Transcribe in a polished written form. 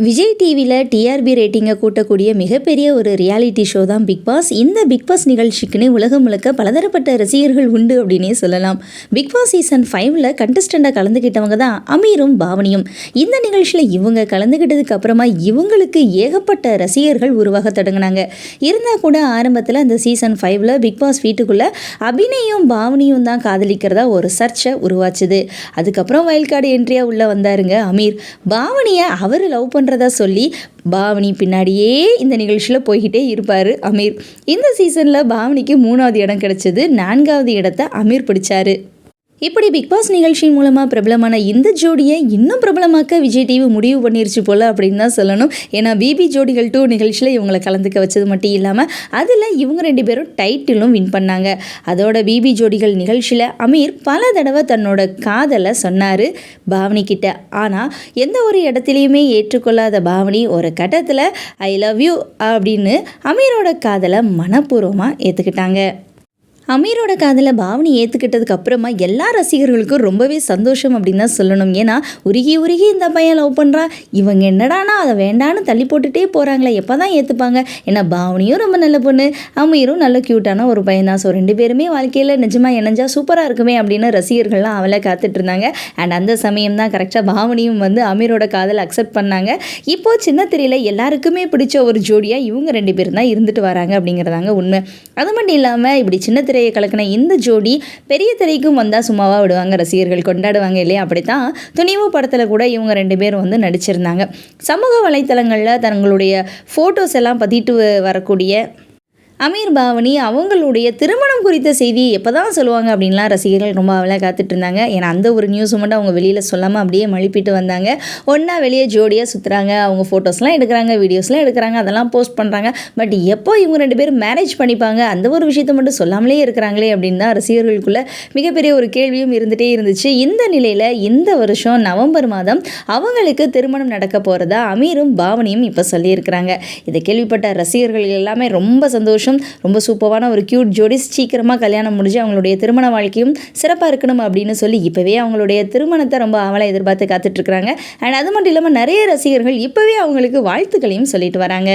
விஜய் டிவியில் டிஆர்பி ரேட்டிங்கை கூட்டக்கூடிய மிகப்பெரிய ஒரு ரியாலிட்டி ஷோ தான் பிக் பாஸ். இந்த பிக் பாஸ் நிகழ்ச்சிக்குன்னு உலகம் முழுக்க பலதரப்பட்ட ரசிகர்கள் உண்டு அப்படின்னே சொல்லலாம். பிக் பாஸ் சீசன் 5ல் கண்டஸ்டண்ட்டாக கலந்துக்கிட்டவங்க தான் அமீரும் பாவனியும். இந்த நிகழ்ச்சியில் இவங்க கலந்துக்கிட்டதுக்கு அப்புறமா இவங்களுக்கு ஏகப்பட்ட ரசிகர்கள் உருவாக தொடங்கினாங்க. இருந்தால் கூட ஆரம்பத்தில் அந்த சீசன் 5ல் பிக் பாஸ் வீட்டுக்குள்ளே அபிநயும் பாவனியும் தான் காதலிக்கிறதா ஒரு சர்ச்சை உருவாச்சுது. அதுக்கப்புறம் வைல்ட் கார்டு என்ட்ரியாக உள்ளே வந்தாருங்க அமீர். பாவனியை அவர் லவ் பண்ணுறதா சொல்லி பாவனி பின்னாடியே இந்த நிகழ்ச்சியில் போய்கிட்டே இருப்பார் அமீர். இந்த சீசனில் பாவனிக்கு 3வது இடம் கிடச்சிது. 4வது இடத்தை அமீர் பிடிச்சாரு. இப்படி பிக் பாஸ் நிகழ்ச்சியின் மூலமாக பிரபலமான இந்த ஜோடியை இன்னும் பிரபலமாக்க விஜய் டிவி முடிவு பண்ணிருச்சு போல் அப்படின்னு தான் சொல்லணும். ஏன்னா பிபி ஜோடிகள் 2 நிகழ்ச்சியில் இவங்களை கலந்துக்க வச்சது மட்டும் இல்லாமல் அதில் இவங்க 2 பேரும் டைட்டிலும் வின் பண்ணாங்க. அதோட பிபி ஜோடிகள் நிகழ்ச்சியில் அமீர் பல தடவை தன்னோட காதலை சொன்னார் பாவனி கிட்ட. ஆனால் எந்த ஒரு இடத்துலையுமே ஏற்றுக்கொள்ளாத பாவனி ஒரு கட்டத்தில் ஐ லவ் யூ அப்படின்னு அமீரோட காதலை மனப்பூர்வமாக ஏற்றுக்கிட்டாங்க. அமீரோட காதலை பாவனி ஏற்றுக்கிட்டதுக்கு அப்புறமா எல்லா ரசிகர்களுக்கும் ரொம்பவே சந்தோஷம் அப்படின்னு தான் சொல்லணும். ஏன்னா உருகி உருகி இந்த பையன் லவ் பண்ணுறான், இவங்க என்னடானா அதை வேண்டான்னு தள்ளி போட்டுகிட்டே போகிறாங்களே, எப்போ தான் ஏற்றுப்பாங்க. ஏன்னா பாவனியும் ரொம்ப நல்ல பொண்ணு, அமீரும் நல்ல க்யூட்டான ஒரு பையன் தான். ஸோ 2 பேருமே வாழ்க்கையில் நிஜமாக இணைஞ்சா சூப்பராக இருக்குமே அப்படின்னு ரசிகர்கள்லாம் அவளை காத்துட்டு இருந்தாங்க. அண்ட் அந்த சமயம் தான் கரெக்டாக பாவனியும் வந்து அமீரோட காதலை அக்செப்ட் பண்ணாங்க. இப்போது சின்ன திரையில் எல்லாருக்குமே பிடிச்ச ஒரு ஜோடியாக இவங்க 2 பேரும் தான் இருந்துட்டு வராங்க அப்படிங்கிறதாங்க உண்மை. அது மட்டும் இல்லாமல் இப்படி சின்ன திரையை கலக்கின இந்த ஜோடி பெரிய திரைக்கும் வந்தால் சும்மாவாக விடுவாங்க, ரசிகர்கள் கொண்டாடுவாங்க இல்லையா? அப்படித்தான் துணிவு படத்தில் கூட இவங்க 2 பேரும் வந்து நடிச்சிருந்தாங்க. சமூக வலைத்தளங்களில் தங்களுடைய ஃபோட்டோஸ் எல்லாம் பதிட்டு வரக்கூடிய அமீர் பாவனி அவங்களுடைய திருமணம் குறித்த செய்தியை எப்போ தான் சொல்லுவாங்க அப்படின்லாம் ரசிகர்கள் ரொம்ப அவளாக காத்துட்டு இருந்தாங்க. ஏன்னா அந்த ஒரு நியூஸை மட்டும் அவங்க வெளியில் சொல்லாமல் அப்படியே மழுப்பிட்டு வந்தாங்க. ஒன்றா வெளியே ஜோடியாக சுற்றுறாங்க, அவங்க ஃபோட்டோஸ்லாம் எடுக்கிறாங்க, வீடியோஸ்லாம் எடுக்கிறாங்க, அதெல்லாம் போஸ்ட் பண்ணுறாங்க. பட் எப்போ இவங்க 2 பேரும் மேரேஜ் பண்ணிப்பாங்க அந்த ஒரு விஷயத்தை மட்டும் சொல்லாமலே இருக்கிறாங்களே அப்படின்னு தான் ரசிகர்களுக்குள்ள மிகப்பெரிய ஒரு கேள்வியும் இருந்துகிட்டே இருந்துச்சு. இந்த நிலையில் இந்த வருஷம் நவம்பர் மாதம் அவங்களுக்கு திருமணம் நடக்க போகிறதா அமீரும் பாவனியும் இப்போ சொல்லியிருக்கிறாங்க. இதை கேள்விப்பட்ட ரசிகர்கள் எல்லாமே ரொம்ப சந்தோஷம். ரொம்ப சூப்பரான ஒரு கியூட் ஜோடி, சீக்கிரமாக கல்யாணம் முடிஞ்சு அவங்களுடைய திருமண வாழ்க்கையும் சிறப்பாக இருக்கணும் அப்படின்னு சொல்லி இப்போவே அவங்களுடைய திருமணத்தை ரொம்ப ஆவலாக எதிர்பார்த்து காத்துட்ருக்குறாங்க. அண்ட் அது மட்டும் இல்லாமல் நிறைய ரசிகர்கள் இப்போவே அவங்களுக்கு வாழ்த்துக்களையும் சொல்லிட்டு வராங்க.